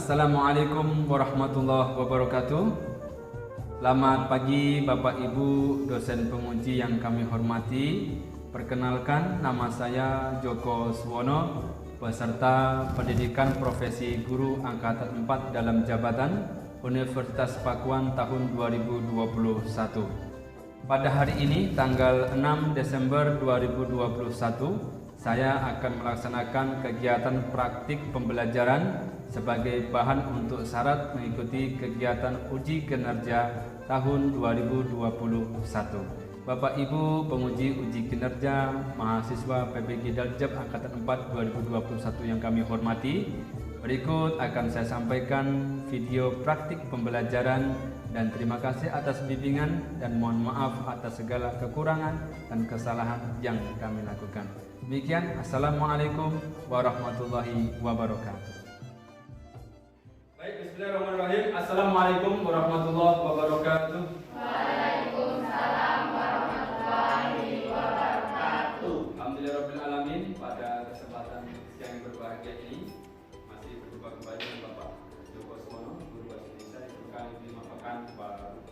Assalamualaikum warahmatullahi wabarakatuh. Selamat pagi Bapak Ibu dosen penguji yang kami hormati. Perkenalkan, nama saya Joko Suwono, peserta pendidikan profesi guru angkatan 4 dalam jabatan Universitas Pakuan tahun 2021. Pada hari ini tanggal 6 Desember 2021, saya akan melaksanakan kegiatan praktik pembelajaran sebagai bahan untuk syarat mengikuti kegiatan uji kinerja tahun 2021. Bapak Ibu penguji uji kinerja mahasiswa PPG Daljab angkatan 4 2021 yang kami hormati, berikut akan saya sampaikan video praktik pembelajaran dan terima kasih atas bimbingan dan mohon maaf atas segala kekurangan dan kesalahan yang kami lakukan. Demikian, Assalamualaikum warahmatullahi wabarakatuh. Baik, bismillahirrahmanirrahim. Assalamualaikum warahmatullahi wabarakatuh. Waalaikumsalam warahmatullahi wabarakatuh. Alhamdulillahirabbil alamin. Pada kesempatan yang berbahagia ini masih berjumpa kembali dengan Bapak Joko Suwono, guru bahasa Indonesia yang berkali di Pekan Baru.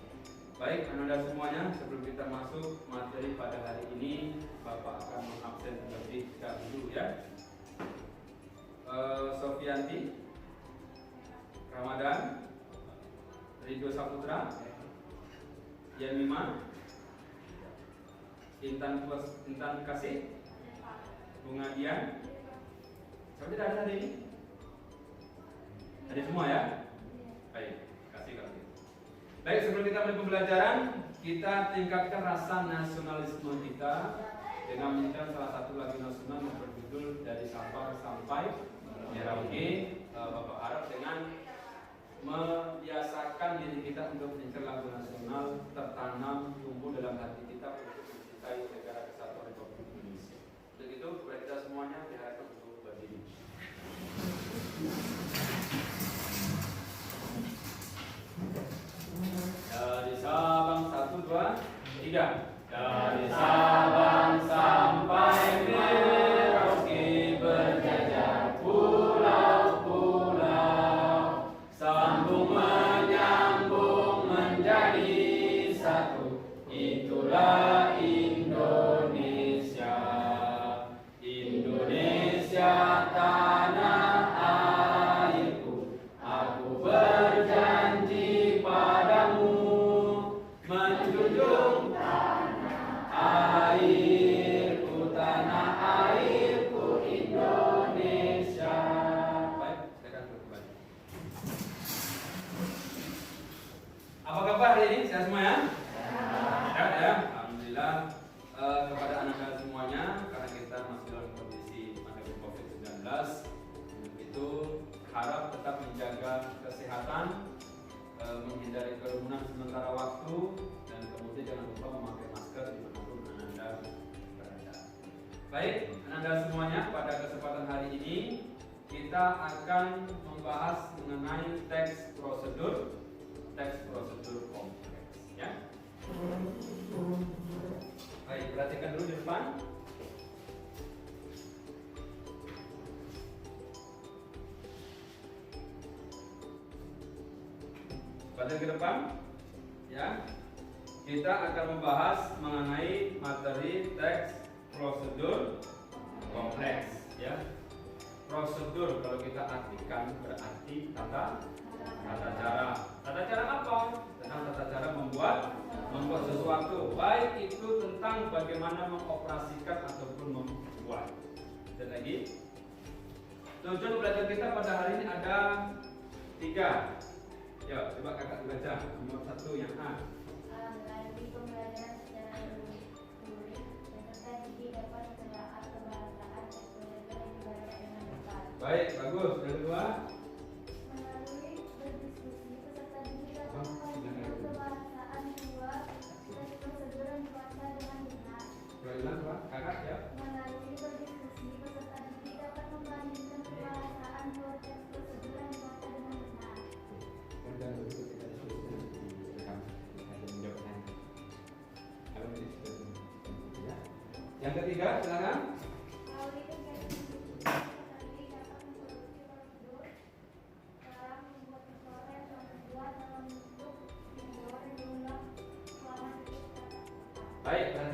Baik, anda semuanya, sebelum kita masuk materi pada hari ini, Bapak akan mengabsen terlebih dahulu ya. Sofianti, Ramadan, Ridho Saputra, Yamima, Intan Kasih, Bunga Dian. Siapa tidak ada hari ini? Ada semua ya? Baik, kasih. Baik, sebelum kita mulai pembelajaran, kita tingkatkan rasa nasionalisme kita dengan menyanyikan salah satu lagu nasional yang berjudul Dari Sabang Sampai Merauke. Bapak harap dengan membiasakan diri kita untuk menyanyikan lagu nasional tertanam tumbuh dalam hati kita untuk mencintai negara kesatuan Republik Indonesia. Untuk itu, kepada kita semuanya diharapkan untuk berdiri. Dari Sabang 1, 2, 3. Dari Sabang sampai Merauke berjajar pulau-pulau, sambung menyambung menjadi satu. Itulah Indonesia. Indonesia tanah airku, aku berjanji padamu menjunjung airku, tanah airku Indonesia. Baik, silakan kembali. Apa kabar hari ini? Sehat semua ya? Sehat ya? Alhamdulillah. Kepada anak-anak semuanya, karena kita masih dalam kondisi pandemi COVID-19, itu harap tetap menjaga kesehatan, menghindari kerumunan sementara waktu, dan kemudian jangan lupa memakai masker dimanapun Anda berada. Baik, Anda semuanya, pada kesempatan hari ini kita akan membahas mengenai teks prosedur kompleks. Ya. Baik, perhatikan dulu di depan. Pada ke depan, ya, kita akan membahas mengenai materi teks prosedur kompleks. Ya, prosedur kalau kita artikan berarti tata cara. Tata cara apa? Tentang tata cara membuat sesuatu, baik itu tentang bagaimana mengoperasikan ataupun membuat. Dan lagi, tujuan belajar kita pada hari ini ada 3. Ya, coba kakak baca nomor 1 yang A. Melalui pembelajaran secara luring, peserta didik dapat menelaah kebahasaan teknologi yang dibaca dengan tepat. Baik, bagus. Yang kedua. Melalui berdiskusi, peserta didik dapat mengkaji kebahasaan luar dan prosedur yang dibaca dengan benar. Bilang Pak, kakak ya. Melalui berdiskusi, peserta didik dapat membandingkan kebahasaan luar dan prosedur yang dibaca dengan benar. Dan untuk kita diskusikan direkam ada menjawabnya. Kalau diskusi ya. Yang ketiga, silakan. Melalui kegiatan diskusi, peserta didik dapat memproduksi prosedur dalam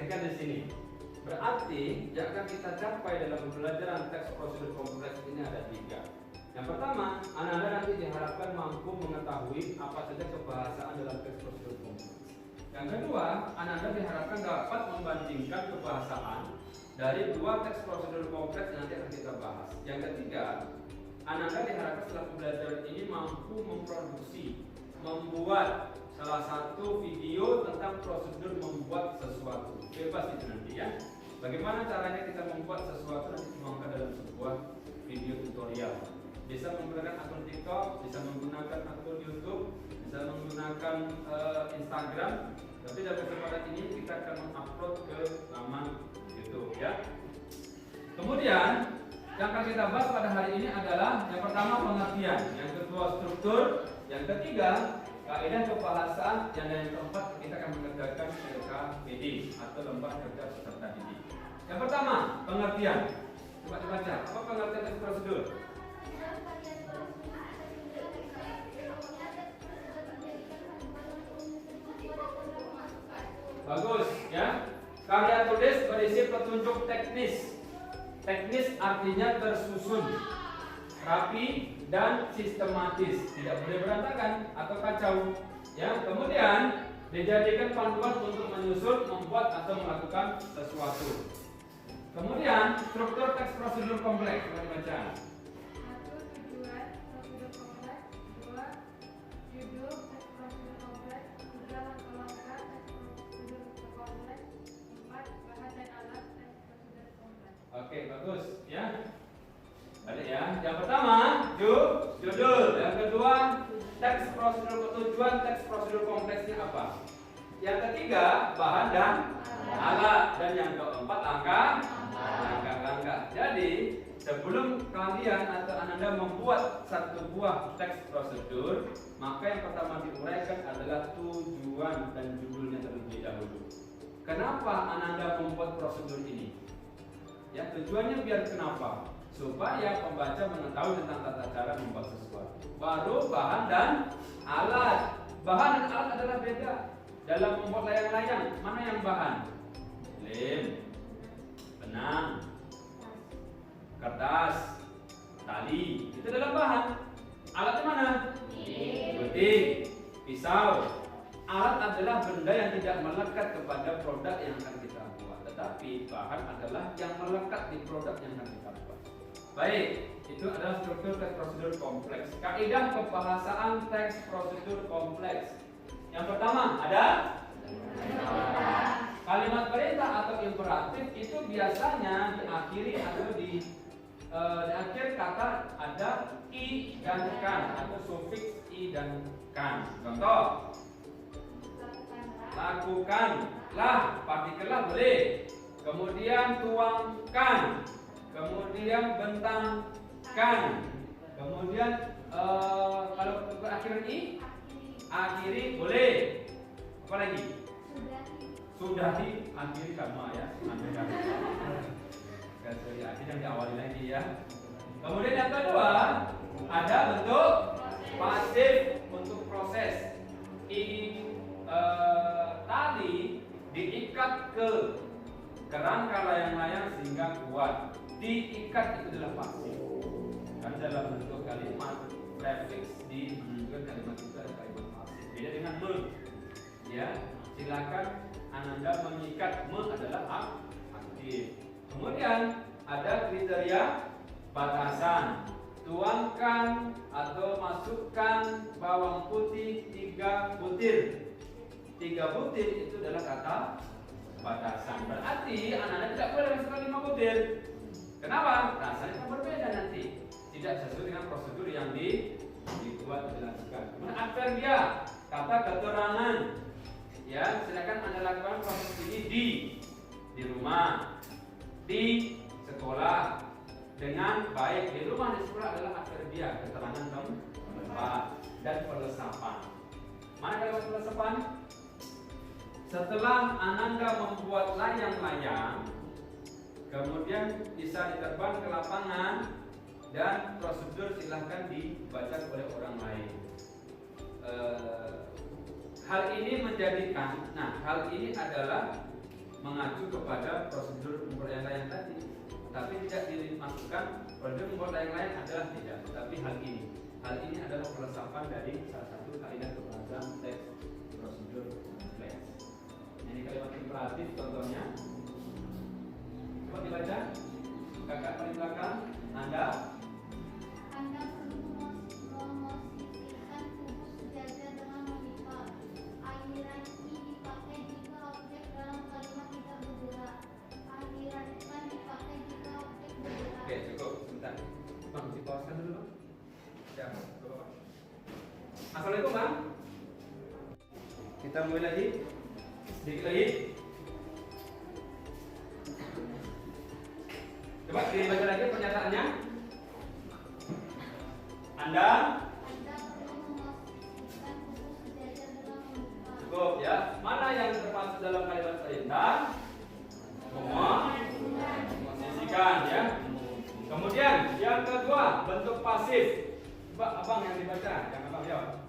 perhatikan di sini. Berarti yang akan kita capai dalam pembelajaran teks prosedur kompleks ini ada 3. Yang pertama, Anda nanti diharapkan mampu mengetahui apa saja kebahasaan dalam teks prosedur kompleks. Yang kedua, Anda diharapkan dapat membandingkan kebahasaan dari 2 teks prosedur kompleks yang nanti akan kita bahas. Yang ketiga, Anda diharapkan setelah pembelajaran ini mampu membuat salah satu video tentang prosedur membuat sesuatu. Bebas itu nanti ya. Bagaimana caranya kita membuat sesuatu nanti dituangkan dalam sebuah video tutorial. Bisa menggunakan akun TikTok, bisa menggunakan akun YouTube, bisa menggunakan Instagram. Tapi dalam kesempatan ini kita akan mengupload ke laman YouTube ya. Kemudian yang akan kita bahas pada hari ini adalah yang pertama pengertian, yang kedua struktur, yang ketiga kaidah kebahasaan, dan yang keempat kita akan mengerjakan LKPD atau lembar kerja peserta didik. Yang pertama pengertian. Coba dibaca. Apa pengertian teks prosedur? Bagus ya. Karya tulis berisi petunjuk teknis. Teknis artinya tersusun, rapi dan sistematis, tidak boleh berantakan atau kacau. Ya, kemudian dijadikan panduan untuk menyusun, membuat atau melakukan sesuatu. Kemudian struktur teks prosedur kompleks. Coba dibaca. 1. Tujuan prosedur kompleks. 2. Judul teks prosedur kompleks. 3. Langkah-langkah teks prosedur kompleks. 4. Bahan dan alat teks prosedur kompleks. Oke, bagus ya. Balik ya. Yang pertama, judul. Yang kedua, teks prosedur, tujuan teks prosedur kompleksnya apa. Yang ketiga, bahan dan alat. Dan yang keempat, langkah-langkah. Jadi, sebelum kalian atau Anda membuat satu buah teks prosedur, maka yang pertama diuraikan adalah tujuan dan judulnya terlebih dahulu. Kenapa Anda membuat prosedur ini? Ya, tujuannya biar kenapa? Supaya pembaca mengetahui tentang tata cara membuat sesuatu. Baru bahan dan alat. Bahan dan alat adalah beda. Dalam membuat layang-layang, mana yang bahan? Lem, benang, kertas, tali. Itu adalah bahan. Alatnya mana? Gunting, pisau. Alat adalah benda yang tidak melekat kepada produk yang akan kita buat. Tetapi bahan adalah yang melekat di produk yang akan kita buat. Baik, itu adalah struktur teks prosedur kompleks. Kaidah kebahasaan teks prosedur kompleks. Yang pertama ada kalimat perintah atau imperatif itu biasanya diakhiri atau di akhir kata ada i dan kan atau sufiks i dan kan. Contoh, lakukanlah, partikelah boleh. Kemudian tuangkan, kemudian bentangkan, kemudian kalau berakhiran i, akhiri boleh. Apa lagi? Sudahi, akhiri sama ya. Dari akhir yang diawali lagi ya. Kemudian yang kedua ada bentuk pasif untuk proses. Tali diikat ke kerangka layang-layang sehingga kuat. Diikat itu adalah pasif. Kan dalam bentuk kalimat prefix di menunjukkan kalimat itu adalah kalimat pasif. Beda dengan me. Ya, silakan Anda mengikat. Me adalah aktif. Kemudian ada kriteria batasan. Tuangkan atau masukkan bawang putih 3 butir. 3 butir itu adalah kata batasan. Berarti anak-anak tidak boleh masukkan 5 butir. Kenapa? Rasanya akan berbeda nanti. Tidak sesuai dengan prosedur yang dibuat atau dilakukan. Kemudian adverbia, kata keterangan. Ya, silakan Anda lakukan proses ini di rumah, di sekolah, dengan baik. Di rumah, di sekolah adalah adverbia, keterangan tempat dan pelesapan. Mana kalimat pelesapan? Setelah Ananda membuat layang-layang, kemudian bisa diterbang ke lapangan dan prosedur silahkan dibaca oleh orang lain. Hal ini adalah mengacu kepada prosedur membuat layang-layang tadi, tapi tidak dimasukkan prosedur membuat layang-layang adalah tidak, tapi hal ini adalah resapan dari salah satu kaidah kebahasaan teks prosedur kompleks. Ini kalimat imperatif contohnya. Coba dibaca. Kakak paling belakang, Anda perlu memosisikan tubuh sejajar dengan melipat. Akhiran i dipakai jika objek dalam kalimat tidak bergerak. Akhiran kan dipakai jika objek bergerak. Oke, cukup. Sebentar. Bang, dipauskan dulu, Bang. Ya, Bapak. Assalamualaikum, Bang. Kita mulai lagi. Sedikit lagi. Coba dibaca lagi pernyataannya. Anda perlu memosisikan tubuh sejajar dengan melipat. cukup ya. Mana yang termasuk dalam kalimat perintah? Memosisikan ya. Kemudian yang kedua, bentuk pasif. Coba abang yang dibaca, yang abang jawab.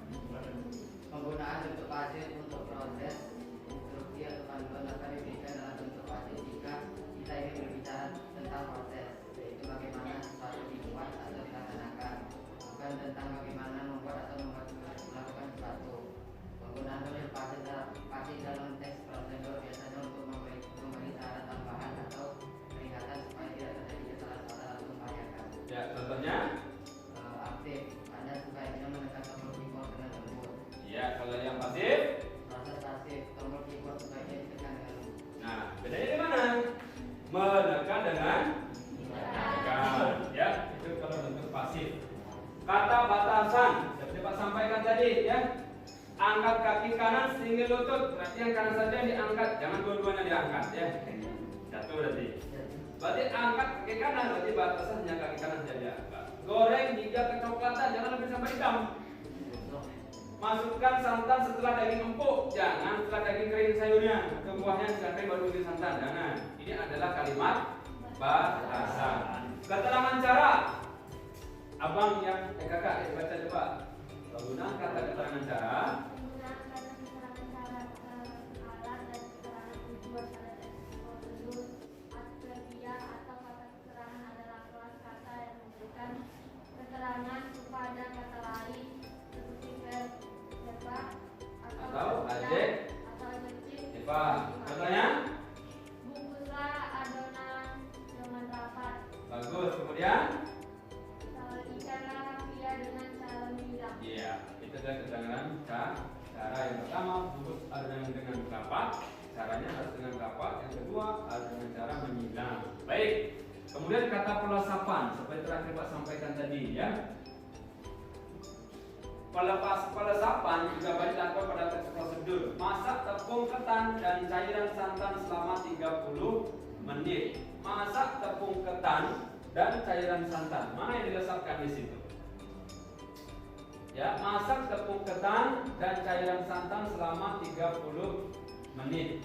Penggunaan bentuk pasif untuk proses instruksi atau panduan dapat diberikan dalam bentuk pasif jika kita ingin berbicara tentang proses, yaitu bagaimana sesuatu dibuat atau dilaksanakan, bukan tentang bagaimana membuat atau melakukan sesuatu. Penggunaan bentuk pasif dalam teks prosedur biasanya untuk memberi syarat tambahan atau peringatan supaya tidak terjadi kesalahan atau membahayakan. Ya, contohnya. Aktif, Anda sebaiknya menekan tombol keyboard dengan lembut. Ya, kalau yang pasif. Proses pasif, tombol keyboard sebaiknya ditekan dengan lembut. Nah, bedanya di mana? Menekan dengan menekan. Ya, itu kalau bentuk pasif. Kata batasan, seperti Pak sampaikan tadi ya. Angkat kaki kanan sehingga lutut. Berarti yang kanan saja yang diangkat, jangan dua-duanya diangkat ya. Satu berarti. Berarti angkat kaki kanan, berarti batasannya kaki kanan saja diangkat. Goreng hingga kecoklatan, jangan lebih sampai hitam. Masukkan santan setelah daging empuk, jangan setelah daging kering sayurnya atau buahnya sampai baru bikin santan. Jangan. Ini adalah kalimat batasan. Keterangan cara. Abang yang kakak baca coba. Penggunaan kata keterangan cara. Penggunaan kata keterangan cara alat dan keterangan tujuan pada teks prosedur. Adverbial atau kata keterangan adalah kelas kata yang memberikan keterangan kepada kata lain seperti verb, Atau adjek. atau adjektif. Eva. Contohnya? Bungkuslah adonan dengan rapat. Bagus. Kemudian? Ikanlah via dengan cara menyiram. Iya, itu adalah keterangan cara yang pertama, bungkus adonan dengan kapak. Caranya harus dengan kapak. Yang kedua, harus dengan cara menyiram. Baik. Kemudian kata pelesapan, seperti terakhir Pak sampaikan tadi ya. Pelesapan juga banyak dilakukan pada teks prosedur. Masak tepung ketan dan cairan santan selama 30 menit. Masak tepung ketan dan cairan santan. Mana yang dilesapkan di situ? Ya, masak tepung ketan dan cairan santan selama 30 menit.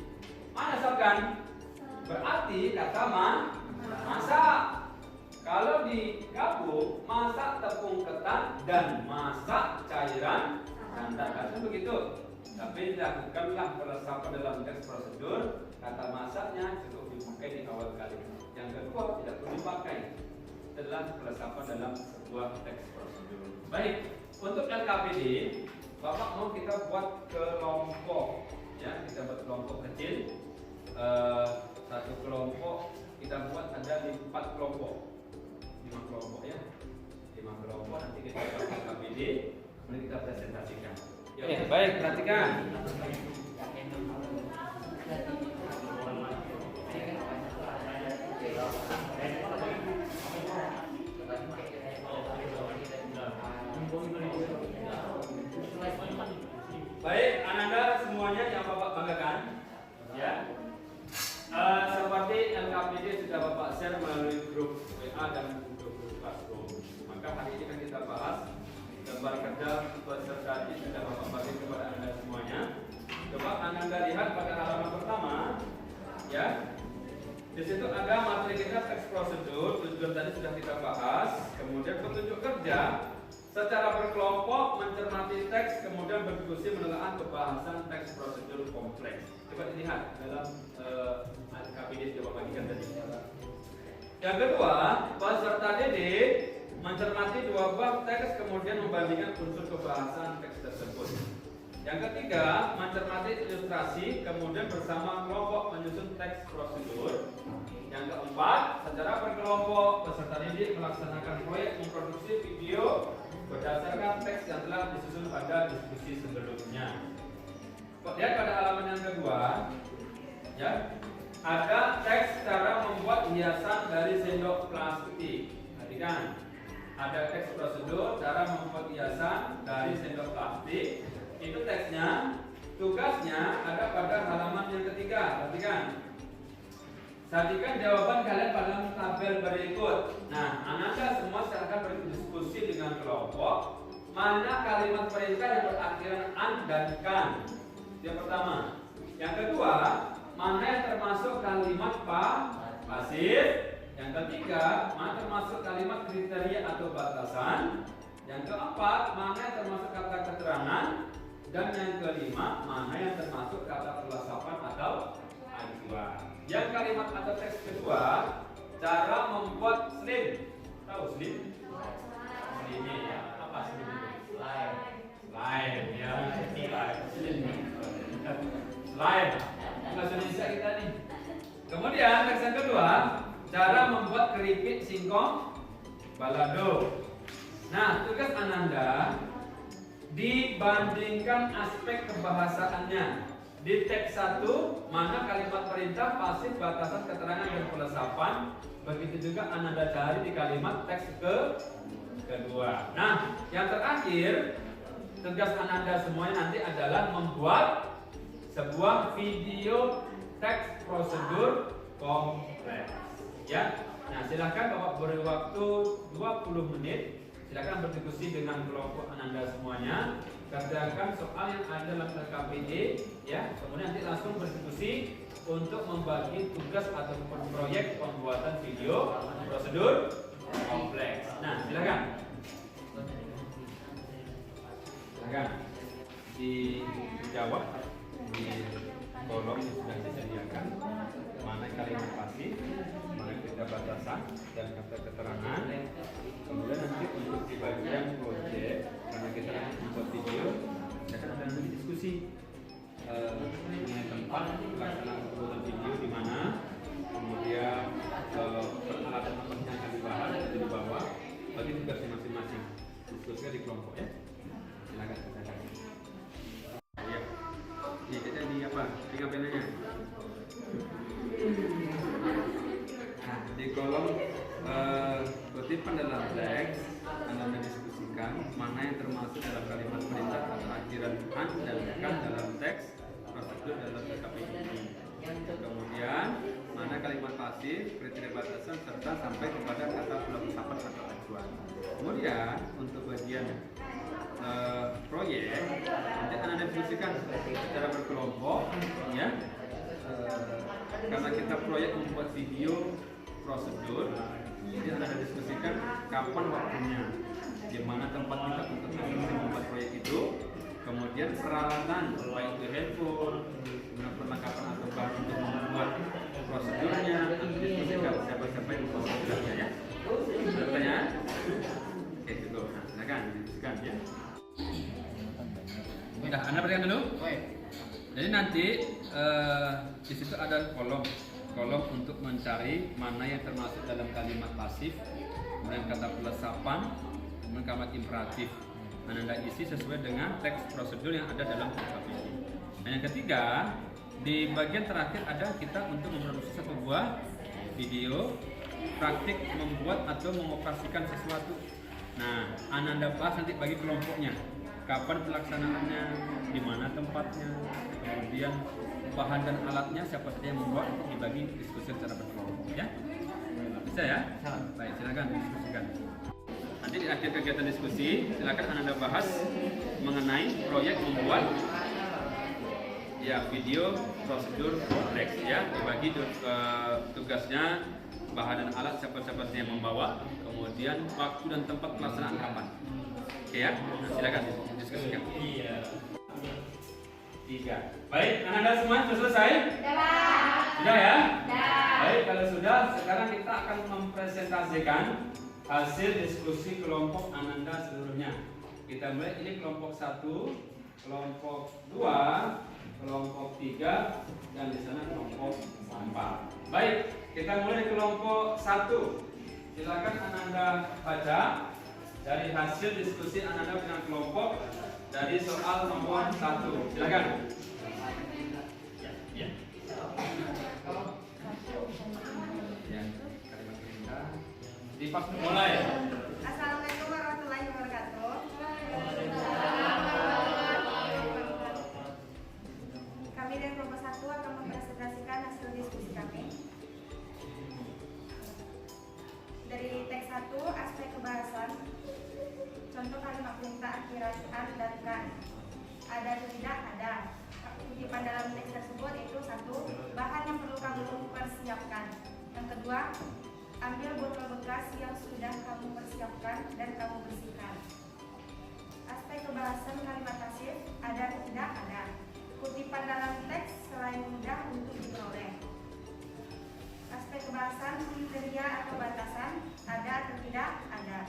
Mana lesapkan? Berarti kata masak. Kalau digabung, masak tepung ketan dan masak cairan santan, kan begitu. Tapi lakukanlah pelesapan dalam teks prosedur. Kata masaknya cukup dipakai di awal kalimat. Yang kedua tidak perlu dipakai. Adalah pelesapan dalam sebuah teks prosedur. Baik, untuk LKPD, Bapak mau kita buat kelompok, ya kita buat kelompok kecil. Satu kelompok kita buat ada 4 kelompok. 5 kelompok ya, 5 kelompok nanti kita buat KPD, kemudian kita presentasikan. Ya, baik, perhatikan. Baik, Ananda semuanya yang Bapak banggakan, ya. Seperti LKPD sudah Bapak share melalui grup WA dan grup Classroom. Maka hari ini kan kita bahas gambar kerja peserta ini sudah Bapak bagi kepada Anda semuanya. Coba Anda lihat pada halaman pertama, ya. Di situ ada materi kita teks prosedur, tujuan tadi sudah kita bahas. Kemudian petunjuk kerja secara berkelompok mencermati teks kemudian berdiskusi menelaah pembahasan teks prosedur kompleks. Coba dilihat dalam KPD coba bagikan tadi. Yang kedua, peserta didik mencermati dua bab teks kemudian membandingkan unsur kebahasan teks tersebut. Yang ketiga, mencermati ilustrasi kemudian bersama kelompok menyusun teks prosedur. Yang keempat, secara berkelompok peserta didik melaksanakan proyek memproduksi video berdasarkan teks yang telah disusun pada diskusi sebelumnya. Lihat pada halaman yang kedua, ya, ada teks cara membuat hiasan dari sendok plastik. Perhatikan, ada teks prosedur cara membuat hiasan dari sendok plastik. Itu teksnya, tugasnya ada pada halaman yang ketiga. Perhatikan. Sajikan jawaban kalian pada tabel berikut. Nah, Anda semua silakan berdiskusi dengan kelompok. Mana kalimat perintah yang berakhiran an dan kan? Yang pertama. Yang kedua, mana yang termasuk kalimat pasif? Yang ketiga, mana termasuk kalimat kriteria atau batasan? Yang keempat, mana yang termasuk kata keterangan? Dan yang kelima, mana yang termasuk kata pelasapan atau acuan. Yang kalimat atau teks kedua, cara membuat slim. Tahu slim? Slim ya. Apa slim itu? Slide. Slide ya. Slide. Slim. Slide. Bahasa Indonesia kita nih. Kemudian teks yang kedua, cara membuat keripik singkong balado. Nah, tugas Ananda dibandingkan aspek kebahasaannya. Di teks 1, mana kalimat perintah, pasif, batasan, keterangan, dan pelesapan. Begitu juga Ananda cari di kalimat teks kedua. Nah, yang terakhir, tugas Ananda semuanya nanti adalah membuat sebuah video teks prosedur kompleks. Ya, nah silahkan Bapak beri waktu 20 menit. Silakan berdiskusi dengan kelompok Ananda semuanya. Kerjakan soal yang ada dalam KPD, ya. Kemudian nanti langsung berdiskusi untuk membagi tugas ataupun proyek pembuatan video prosedur kompleks. Nah, silakan. Silakan dijawab di kolom yang sudah disediakan. Mana kalimat pasif, mana kata batasan dan kata keterangan. Kemudian nanti untuk di bagian proyek, karena kita akan membuat video, kita akan ada nanti diskusi mengenai tempat pelaksanaan pembuatan video di mana, kemudian peralatan apa yang akan dibahas ada di bawah, bagi tugasnya masing-masing. Diskusikan di kelompok ya. Silakan kita. Ya, ini kita di apa? Di kameranya. Nah, di kolom kutipan dalam teks Anda mendiskusikan mana yang termasuk dalam kalimat perintah atau akhiran an dan kan dalam teks prosedur dalam KPD. Kemudian mana kalimat pasif, kriteria batasan serta sampai kepada kata pelesapan atau acuan. Kemudian untuk bagian proyek nanti Anda diskusikan secara berkelompok ya. Karena kita proyek membuat video prosedur, jadi Anda diskusikan kapan waktunya, di mana tempat kita untuk membuat proyek itu, kemudian peralatan baik itu handphone, kemudian perlengkapan atau bahan untuk membuat prosedurnya, Anda diskusikan siapa-siapa yang membuat prosedurnya ya. Pertanyaan? Oke, cukup. Nah, silakan didiskusikan ya. Sudah, Anda perhatikan dulu. Jadi nanti di situ ada kolom untuk mencari mana yang termasuk dalam kalimat pasif, kemudian kata pelesapan, kemudian kalimat imperatif. Anda isi sesuai dengan teks prosedur yang ada dalam KPD. Dan yang ketiga, di bagian terakhir ada kita untuk memproduksi satu buah video praktik membuat atau mengoperasikan sesuatu. Nah, Anda bahas nanti bagi kelompoknya. Kapan pelaksanaannya, di mana tempatnya, kemudian bahan dan alatnya, siapa saja yang membuat, dibagi diskusi secara berkelompok ya. Bisa ya? Baik, silakan diskusikan. Nanti di akhir kegiatan diskusi, silakan Anda bahas mengenai proyek membuat ya video prosedur kompleks ya. Dibagi tugasnya bahan dan alat siapa-siapa yang membawa, kemudian waktu dan tempat pelaksanaan kapan. Oke ya, silakan diskusikan. Iya. 3. Baik, anak-anak semua sudah selesai? Sudah ya? Baik, kalau sudah, sekarang kita akan mempresentasikan hasil diskusi kelompok Ananda seluruhnya. Kita mulai, ini kelompok 1, kelompok 2, kelompok 3, dan di sana kelompok 4. Baik, kita mulai di kelompok 1. Silakan Ananda baca dari hasil diskusi Ananda dengan kelompok dari soal nomor 1. Silakan. Ya. Mulai. Assalamualaikum warahmatullahi wabarakatuh. Kami dari kelompok 1 akan mempresentasikan hasil diskusi kami. Dari teks 1, aspek kebahasan. Contoh kalimat perintah akhiran an dan kan. Ada atau tidak? Ada. Kutipan dalam teks tersebut itu 1. Bahan yang perlu kamu persiapkan. Yang kedua, ambil botol bekas yang sudah kamu persiapkan dan kamu bersihkan. Aspek kebahasan kalimat pasif, ada atau tidak? Ada. Kutipan dalam teks selain mudah untuk diperoleh. Aspek kebahasan kriteria atau batasan, ada atau tidak? Ada.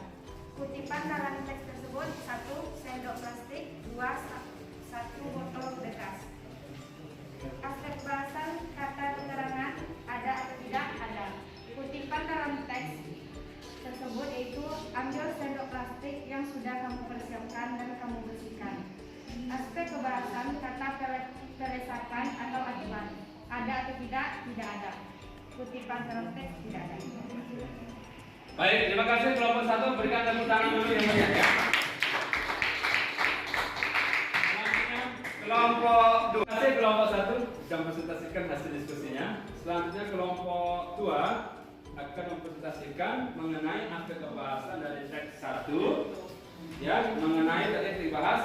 Kutipan dalam teks tersebut 1. Sendok plastik, 2. 1 botol bekas. Aspek kebahasan kata keterangan, ada atau tidak? Ada. Kutipan dalam teks tersebut yaitu ambil sendok plastik yang sudah kamu persiapkan dan kamu bersihkan. Aspek kebahasan kata peresapan atau acuan, ada atau tidak? Tidak ada. Kutipan dalam teks tidak ada. Baik, terima kasih kelompok 1. Berikan tepuk tangan dulu yang meriah ya. Selanjutnya kelompok 2. Terima kasih kelompok 1 sudah mempresentasikan hasil diskusinya. Selanjutnya kelompok 2 akan mempresentasikan mengenai aspek kebahasan dari teks 1, ya, mengenai tadi dibahas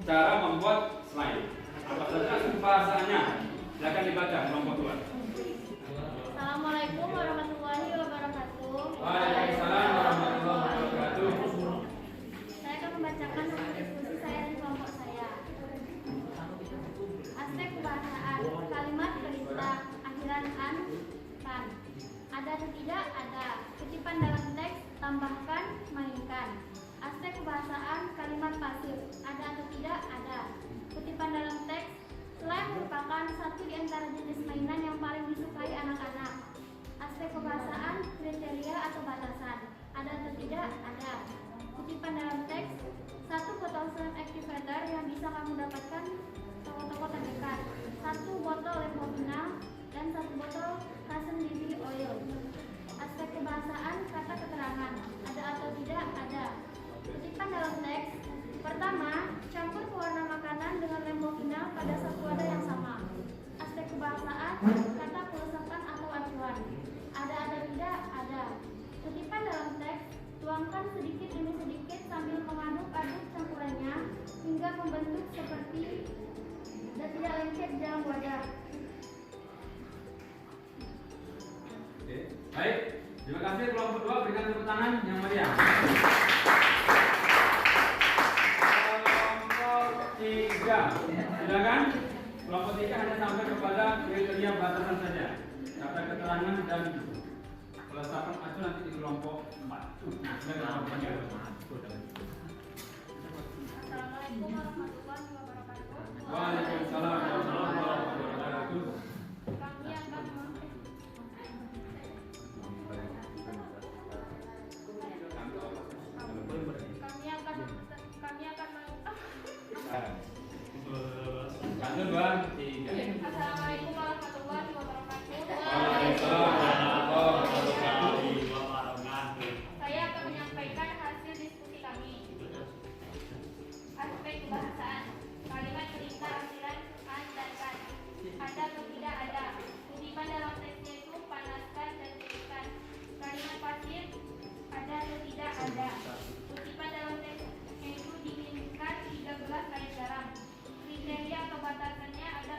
cara membuat slide. Apa saja aspek kebahasannya? Silakan dibaca kelompok 2. Assalamualaikum warahmatullahi wabarakatuh. Waalaikumsalam warahmatullahi wabarakatuh. Saya akan membacakan hasil diskusi saya di kelompok saya. Aspek kebahasaan, kalimat perintah akhiran an, kan. Ada atau tidak? Ada. Kutipan dalam teks, tambahkan, mainkan. Aspek kebahasaan, kalimat pasif, ada atau tidak? Ada. Kutipan dalam teks, slime merupakan satu di antara jenis mainan yang paling disukai anak-anak. Aspek kebahasaan, kriteria atau batasan, ada atau tidak? Ada. Kutipan dalam teks, 1 botol slime activator yang bisa kamu dapatkan toko-toko terdekat, 1 botol Lemovina, dan 1 botol Kasen BB Oil. Aspek kebahasaan, kata keterangan, ada atau tidak? Ada. Kutipan dalam teks, pertama, campur pewarna makanan dengan Lemovina pada satu wadah yang sama. Aspek kebahasaan, kata peresapan atau acuan, ada atau tidak? Ada. Kutipan dalam teks, tuangkan sedikit demi sedikit sambil mengaduk-aduk campurannya hingga membentuk seperti dan tidak lengket di dalam wadah. Oke. Baik, terima kasih kelompok 2. Berikan tepuk tangan yang meriah. Kelompok 3, silakan. Kelompok 3 hanya sampai kepada kriteria batasan saja. Kata keterangan dan peletakan acuan nanti di kelompok 4. Nah, silakan kelompok 3. Assalamualaikum warahmatullahi wabarakatuh. Waalaikumsalam warahmatullahi wabarakatuh. Kami akan Satu, dua, tiga. Assalamualaikum warahmatullahi wabarakatuh. Waalaikumsalam warahmatullahi wabarakatuh. Saya akan menyampaikan hasil diskusi kami. Aspek kebahasaan, kalimat perintah akhiran an dan kan, ada atau tidak? Ada. Kutipan dalam teksnya itu panaskan dan dingin. Kalimat pasif, ada atau tidak? Ada. Kutipan dalam teksnya itu dinginkan 13 air garam. Kriteria atau batasannya ada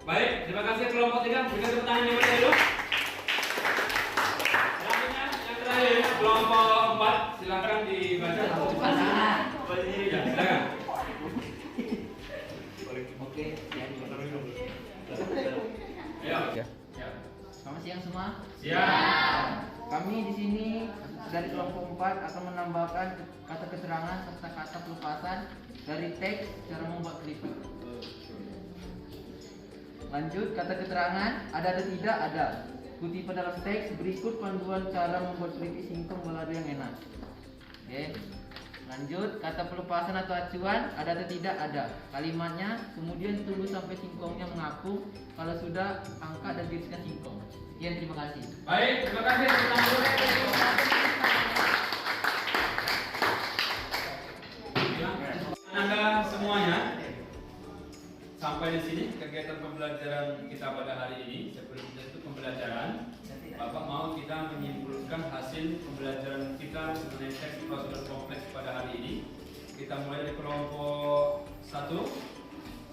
Baik, terima kasih kelompok 3. Berikan tepuk tangan yang dulu. Selanjutnya yang terakhir kelompok 4, silakan dibaca. Ya, silakan. Oke, Ayo. ya. Selamat siang semua. Siap. Kami di sini dari kelompok 4 akan menambahkan kata keterangan serta kata pelepasan dari teks cara membuat keripik. Lanjut, kata keterangan ada atau tidak ada. Kutipan dalam teks berikut panduan cara membuat keripik singkong balado yang enak. Oke. Lanjut, kata pelepasan atau acuan ada atau tidak ada. Kalimatnya kemudian tunggu sampai singkongnya mengapung. Kalau sudah, angkat dan tiriskan singkong. Sekian, terima kasih. Baik, terima kasih. Anda semuanya, sampai di sini kegiatan pembelajaran kita pada hari ini. Sebelum kita itu pembelajaran, Bapak mau kita menyimpulkan hasil pembelajaran kita mengenai teks prosedur kompleks pada hari ini. Kita mulai dari kelompok 1.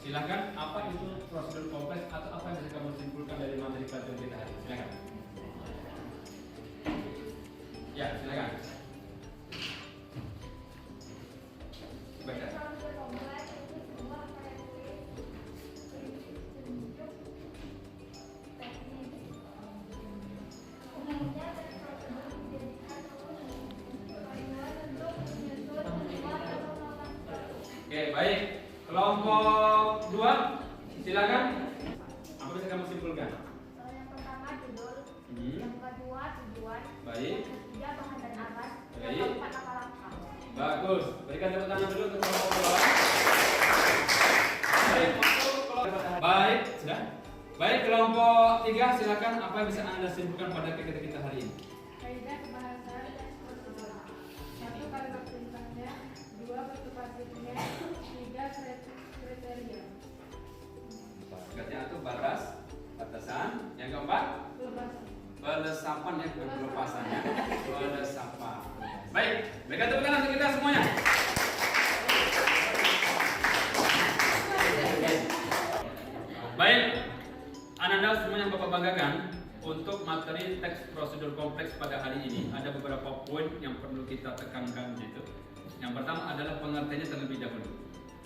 Silakan, apa itu prosedur kompleks atau apa yang bisa kamu simpulkan dari materi pelajaran kita hari ini? Silakan. Ya, silakan. Baca. Oke, baik. Kelompok 2, silakan. Apa bisa kamu simpulkan? Yang pertama judul, yang kedua tujuan, Baik. yang ketiga bahan dan alat, Baik. yang keempat langkah-langkah. Bagus. Berikan tepuk tangan dulu untuk kelompok 2. Baik, masuk kelompok. Baik, sudah. Baik, kelompok 3, silakan. Apa yang bisa Anda simpulkan pada kegiatan kita hari ini? Kaidah kebahasan teks prosedur. 1. Kalimat perintahnya. 2. Bentuk pasifnya. 3. Kriteria. Berikutnya itu batas, batasan. Yang keempat, belesapan ya, bukan pelepasan ya. Belesapan. Baik, berikan tepuk tangan untuk kita semuanya. Baik, Ananda semua yang Bapak banggakan, untuk materi teks prosedur kompleks pada hari ini ada beberapa poin yang perlu kita tekankan gitu. Yang pertama adalah pengertiannya terlebih dahulu.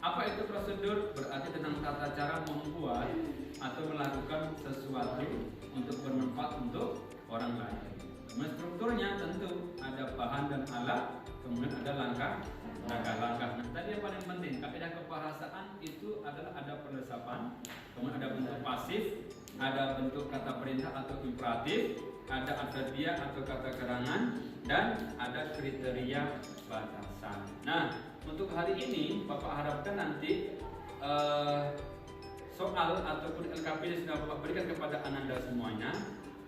Apa itu prosedur? Berarti tentang tata cara membuat atau melakukan sesuatu untuk bermanfaat untuk orang lain. Kemudian strukturnya tentu ada bahan dan alat, kemudian ada langkah-langkah. Nah, tadi yang paling penting, kaidah kebahasaan itu adalah ada pelesapan, kemudian ada bentuk pasif, ada bentuk kata perintah atau imperatif, ada adverbial atau kata keterangan, dan ada kriteria batasan. Nah, untuk hari ini Bapak harapkan nanti soal ataupun LKP yang sudah Bapak berikan kepada Ananda semuanya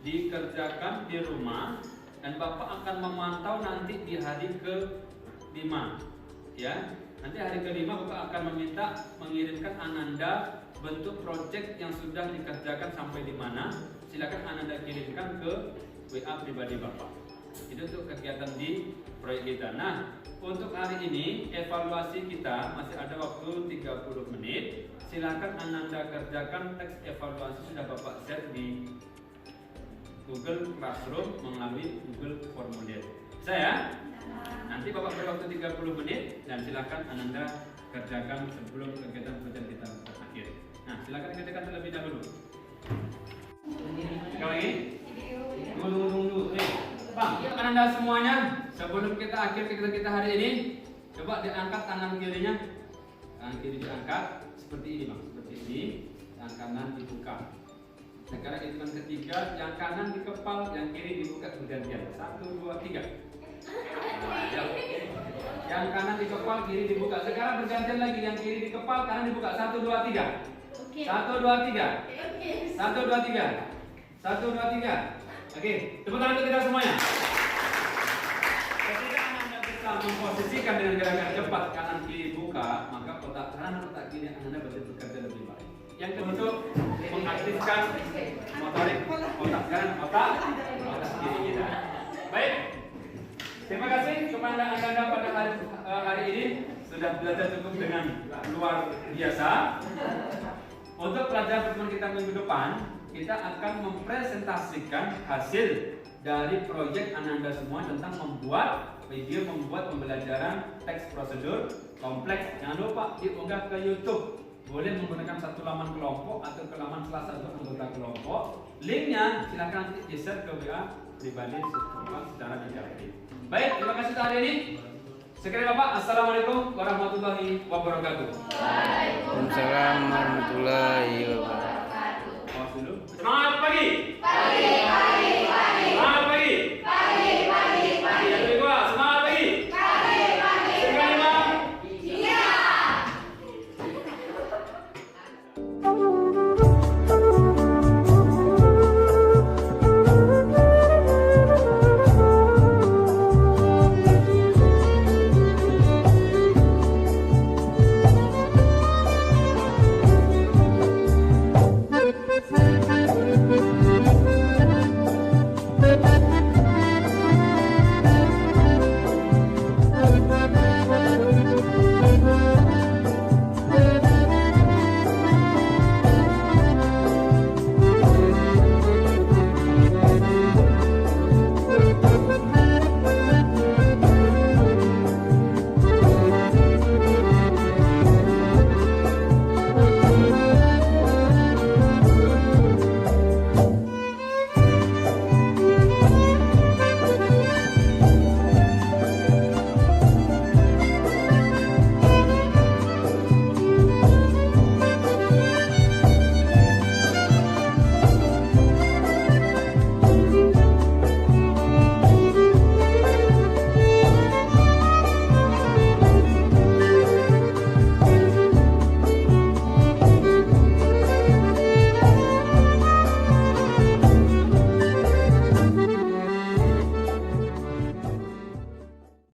dikerjakan di rumah, dan Bapak akan memantau nanti di hari ke-5 ya. Nanti hari ke-5 Bapak akan meminta mengirimkan Ananda bentuk proyek yang sudah dikerjakan sampai di mana. Silakan Ananda kirimkan ke WA pribadi Bapak. Itu untuk kegiatan di proyek kita. Nah, untuk hari ini evaluasi kita masih ada waktu 30 menit. Silakan Ananda kerjakan teks evaluasi sudah Bapak share di Google Classroom melalui Google Formulir. Saya nanti Bapak beri waktu 30 menit dan silakan Ananda kerjakan sebelum kegiatan kita berakhir. Nah, silakan kerjakan terlebih dahulu. Sekali lagi. Tunggu. Bang, Ananda semuanya, sebelum kita akhir kegiatan kita hari ini, coba diangkat tangan kirinya. Tangan kiri diangkat seperti ini, Bang. Seperti ini. Yang kanan dibuka. Sekarang hitungan ketiga, yang kanan dikepal, yang kiri dibuka bergantian. 1, 2, 3. Yang kanan dikepal, kiri dibuka. Sekarang bergantian lagi, yang kiri dikepal, kanan dibuka. 1, 2, 3. 1, 2, 3. 1, 2, 3. 1, 2, 3. Oke, tepuk tangan untuk kita semuanya. Ketika Anda bisa memposisikan dengan gerakan cepat kanan kiri buka, maka otak kanan dan otak kiri Anda bekerja lebih baik. Yang kedua, mengaktifkan motorik otak kanan, otak kiri kita. Baik, terima kasih kepada Anda pada hari ini sudah belajar cukup dengan luar biasa. Untuk pelajaran pertemuan kita minggu depan, kita akan mempresentasikan hasil dari proyek Ananda semua tentang membuat pembelajaran teks prosedur kompleks. Jangan lupa diunggah ke YouTube. Boleh menggunakan satu laman kelompok atau ke laman kelas untuk anggota kelompok. Linknya silahkan nanti di-share ke WA pribadi secara interaktif. Baik, terima kasih untuk hari ini. Sekali Bapak, Assalamualaikum warahmatullahi wabarakatuh. Waalaikumsalam warahmatullahi wabarakatuh. Semangat pagi.